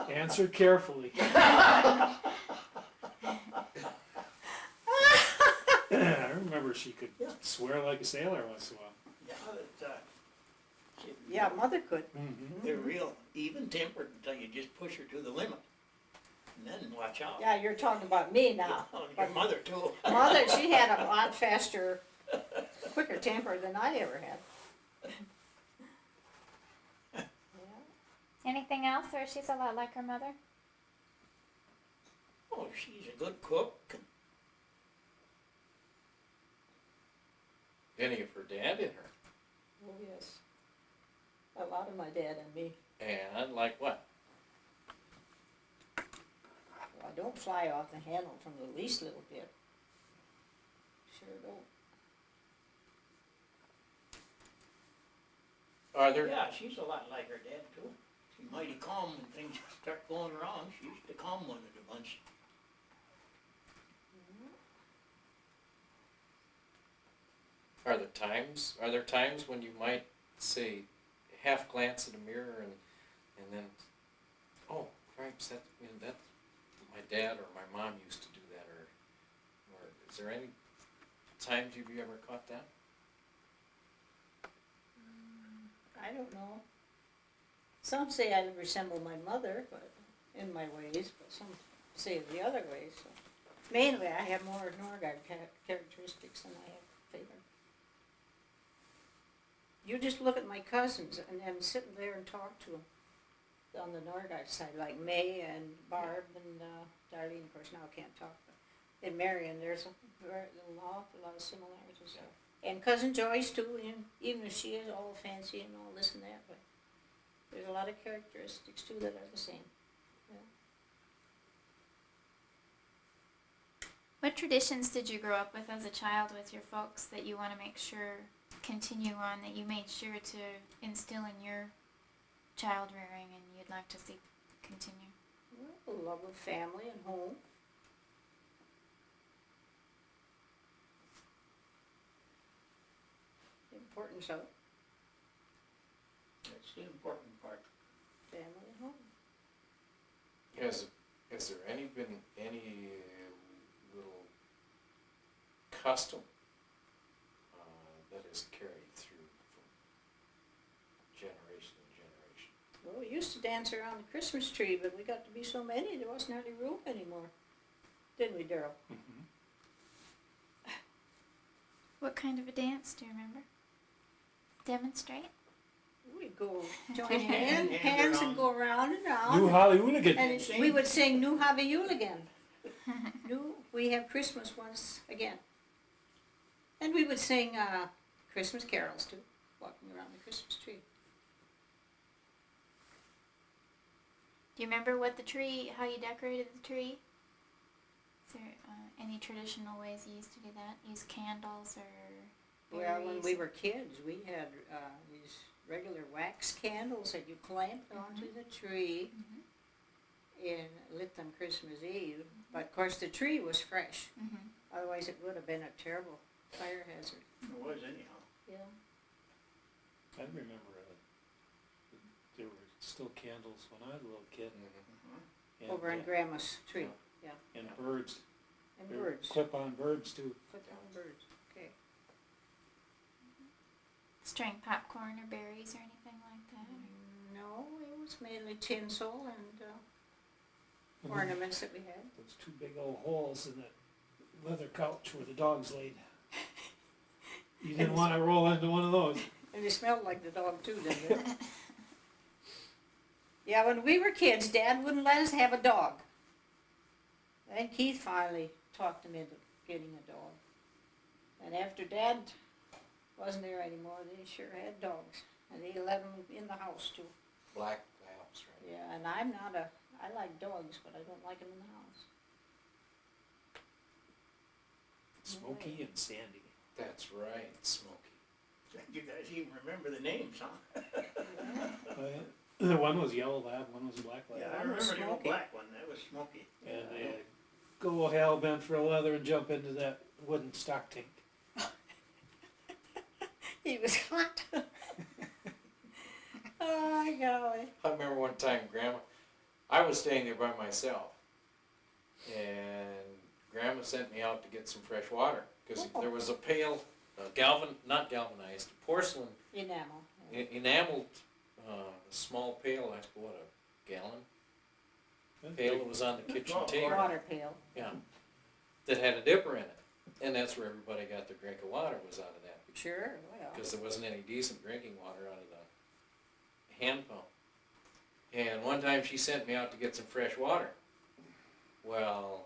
Answer carefully. I remember she could swear like a sailor once in a while. Yeah, mother could. Mm-hmm. They're real even-tempered until you just push her to the limit. And then watch out. Yeah, you're talking about me now. Your mother too. Mother, she had a lot faster, quicker temper than I ever had. Yeah. Anything else, or she's a lot like her mother? Oh, she's a good cook. Any of her dad in her? Oh, yes. A lot of my dad and me. And like what? Well, I don't fly off the handle from the least little bit. Sure don't. Are there? Yeah, she's a lot like her dad too. She's mighty calm when things start going wrong. She's the calm one of the bunch. Are there times when you might say, half glance in the mirror and then, oh, cripes, that my dad or my mom used to do that, or is there any times you've ever caught that? I don't know. Some say I resemble my mother, but in my ways, but some say the other way. So mainly, I have more Norgard characteristics than I have Faber. You just look at my cousins and then sitting there and talk to them on the Norgard side, like May and Barb and Darlene. Of course, now can't talk, but and Marion, there's an awful lot of similarities there. And cousin Joyce too, and even if she is all fancy and all this and that, but there's a lot of characteristics too that are the same. Yeah. What traditions did you grow up with as a child with your folks that you want to make sure continue on, that you made sure to instill in your child rearing and you'd like to see continue? Well, love of family and home. The importance of That's the important part. family and home. Has there been any little custom that is carried through from generation to generation? Well, we used to dance around the Christmas tree, but we got to be so many, there wasn't any room anymore. Didn't we, Darryl? Mm-hmm. What kind of a dance do you remember? Demonstrate? We'd go join hands and go around and around. New Hollywood. And we would sing New Hallelujah. New, we have Christmas once again. And we would sing Christmas carols too, walking around the Christmas tree. Do you remember what the tree, how you decorated the tree? Is there any traditional ways you used to do that? Use candles or Well, when berries? we were kids, we had these regular wax candles that you clamped onto the tree and lit them Christmas Eve. But of course the tree was fresh. Otherwise it would have been a terrible fire hazard. It was anyhow. Yeah. I remember there were still candles when I was a little kid. And, Over in Grandma's tree. Yeah. And birds. And There were birds. clip-on birds too. Clip on birds. Okay. String popcorn or berries or anything like that? No, it was mainly tinsel and And ornaments that we had. those two big old holes in that leather couch where the dogs laid. You didn't want to roll into one of those. And they smelled like the dog too, didn't they? Yeah, when we were kids, Dad wouldn't let us have a dog. Then Keith finally talked him into getting a dog. And after Dad wasn't there anymore, they sure had dogs. And they let them in the house too. Black labs, right? Yeah, and I like dogs, but I don't like them in the house. Smoky and Sandy. That's right, Smokey. You guys even remember the names, huh? The one was yellow lab, one was black lab. Yeah, I That remember was the old Smokey. black one. That was Smoky. And they go hell bent for leather and jump into that wooden stock tank. He was hot. Oh, golly. I remember one time Grandma I was staying there by myself, and Grandma sent me out to get some fresh water, because Oh. there was a pail, not galvanized, porcelain, Enamel. enameled, small pail, I suppose, what, a gallon pail that was on the kitchen Oh, table. Water pail. Yeah, that had a dipper in it, and that's where everybody got their drink of water, was out of that, Sure, well. because there wasn't any decent drinking water out of the hand pump. And one time she sent me out to get some fresh water. Well,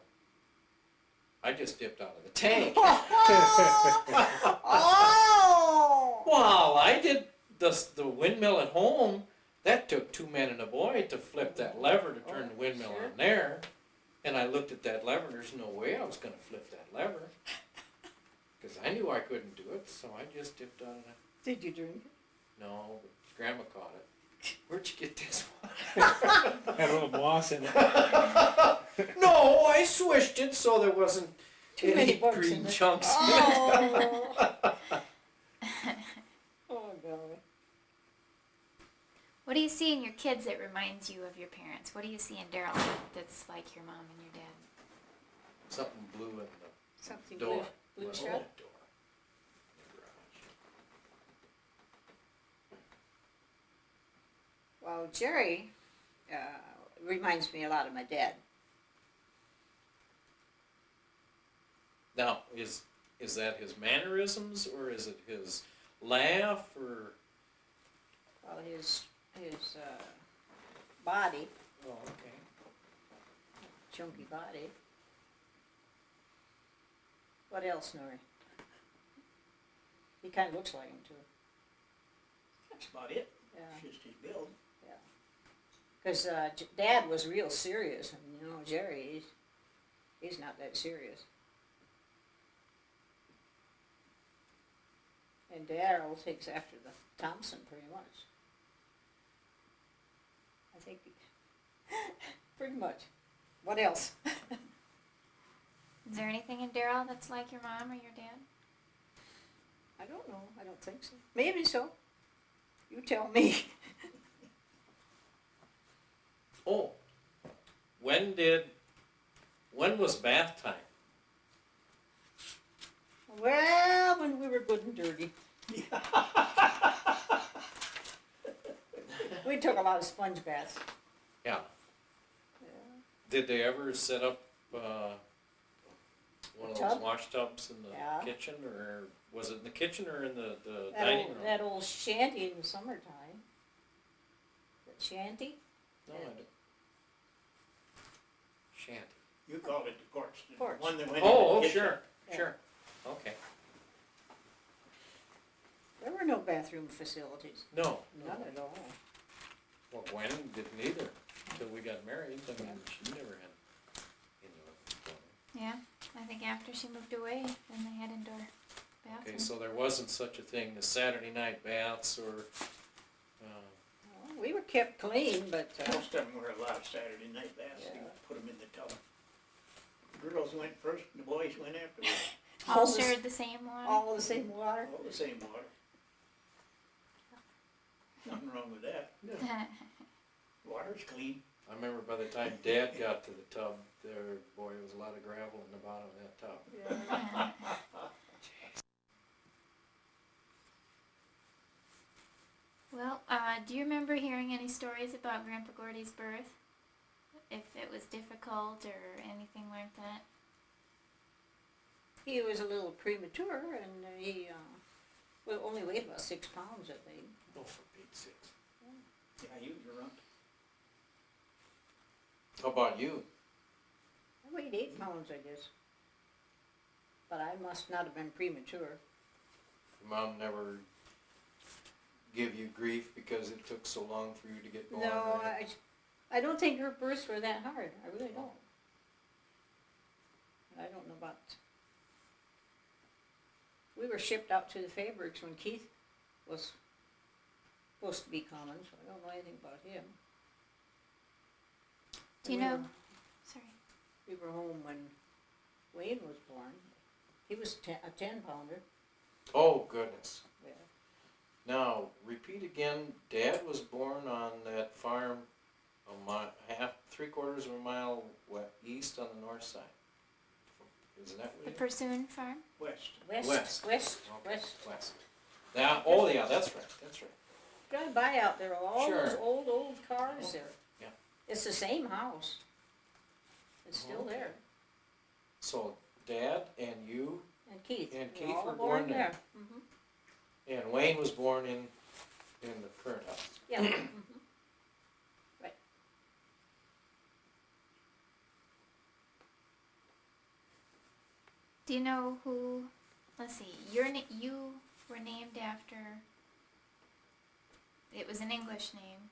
I just dipped out of the tank. Oh! Well, I did the windmill at home. That took 2 men and a boy to flip that lever to turn the windmill sure. on there. And I looked at that lever, and there's no way I was going to flip that lever. Because I knew I couldn't do it, so I just dipped out of it. Did you drink it? No, but Grandma caught it. Where'd you get this one? Had a little moss in it. No, I swished it so there wasn't Too any many bugs green in it. chunks. Oh. Oh, golly. What do you see in your kids that reminds you of your parents? What do you see in Daryl that's like your mom and your dad? Something blue in the Something door. blue Well, shut. door. In the garage. Well, Jerry reminds me a lot of my dad. Now, is that his mannerisms, or is it his laugh, or? Well, his body, Oh, okay. chunky body. What else, Nori? He kind of looks like him too. That's about it. Yeah. It's just his build. Because Dad was real serious, and you know Jerry, he's not that serious. And Daryl takes after the Thomsen pretty much. I think, pretty much. What else? Is there anything in Daryl that's like your mom or your dad? I don't know. I don't think so. Maybe so. You tell me. Oh, when was bath time? Well, when we were good and dirty. We took a lot of sponge baths. Yeah. Yeah. Did they ever set up one of those Tub? wash tubs in the Yeah. kitchen, or was it in the kitchen or in the That dining old, room? that old shanty in the summertime. That shanty? No, I don't. Shanty. You called it the porch. The Porch. one that went Oh, in the kitchen. sure, Yeah. sure. Okay. There were no bathroom facilities. No. None at all. Well, Gwen didn't either until we got married. I mean, she never had any of it. Yeah, I think after she moved away, then they had indoor Okay, bathrooms. so there wasn't such a thing as Saturday night baths or, Well, we were kept clean, but Most of them were a lot of Saturday night baths. Yeah. You put them in the tub. The girls went first and the boys went afterwards. All all the, shared the same one. all the same water. All the same water. Nothing wrong with that. Water's clean. I remember by the time Dad got to the tub, there, boy, there was a lot of gravel in the bottom of that tub. Yeah. Well, do you remember hearing any stories about Grandpa Gordy's birth? If it was difficult or anything like that? He was a little premature, and he only weighed about 6 pounds, I think. Oh, for Pete's sakes. Yeah, you were around. How about you? I weighed 8 pounds, I guess. But I must not have been premature. Your mom never give you grief because it took so long for you to get born? No, or anything? I don't think her births were that hard. I really don't. I don't know about. We were shipped out to the Fabrics when Keith was supposed to be coming, so I don't know anything about him. Do you We know? were- Sorry. We were home when Wayne was born. He was a 10-pounder. Oh, goodness. Yeah. Now, repeat again, Dad was born on that farm three-quarters of a mile east on the north side. Isn't that The what Pursuin farm? West. West. Okay, west. Yeah, oh yeah, that's right. Drive by out there, all those Sure. old cars there. Yeah. It's the same house. It's still Okay. there. So Dad and you And Keith. And We're Keith all were born born there. Mhm. and Wayne was born in the current house. Yeah. Mhm. Right. Do you know who, let's see, you were named after, it was an English name.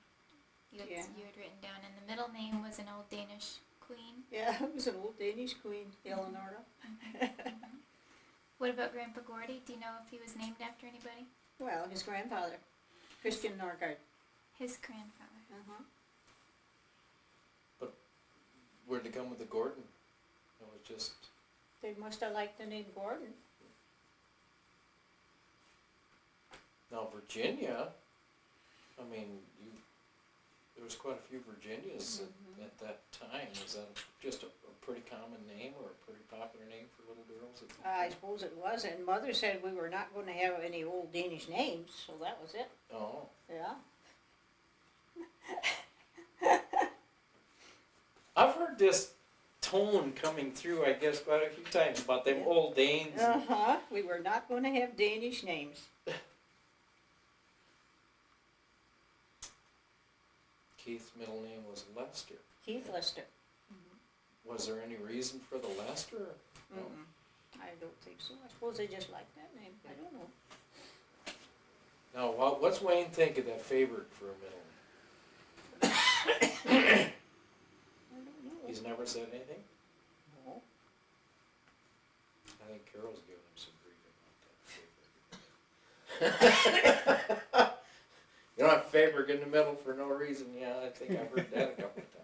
You had written down, and the middle name was an old Danish queen. Yeah, it was an old Danish queen, Eleonora. What about Grandpa Gordy? Do you know if he was named after anybody? Well, his grandfather, Christian Norgard. His grandfather. Uh-huh. Where'd they come with the Gordon? It was just, They must have liked the name Gordon. now Virginia, I mean, there was quite a few Virginias at that time. Was that just a pretty common name or a pretty popular name for little girls? I suppose it was, and Mother said we were not going to have any old Danish names, so that was it. Oh, Yeah. I've heard this tone coming through, I guess, quite a few times about them Yeah. old Danes. Uh-huh. We were not going to have Danish names. Keith's middle name was Lester. Keith Lester. Was there any reason for the Lester? No. Mm-mm. I don't think so. I suppose they just like that name. I don't know. Now, what's Wayne think of that favorite for a middle name? I don't know. He's never said anything? No. I think Carol's given him some grief about that favorite. You don't have favorite in the middle for no reason. Yeah, I think I've heard that a couple of times.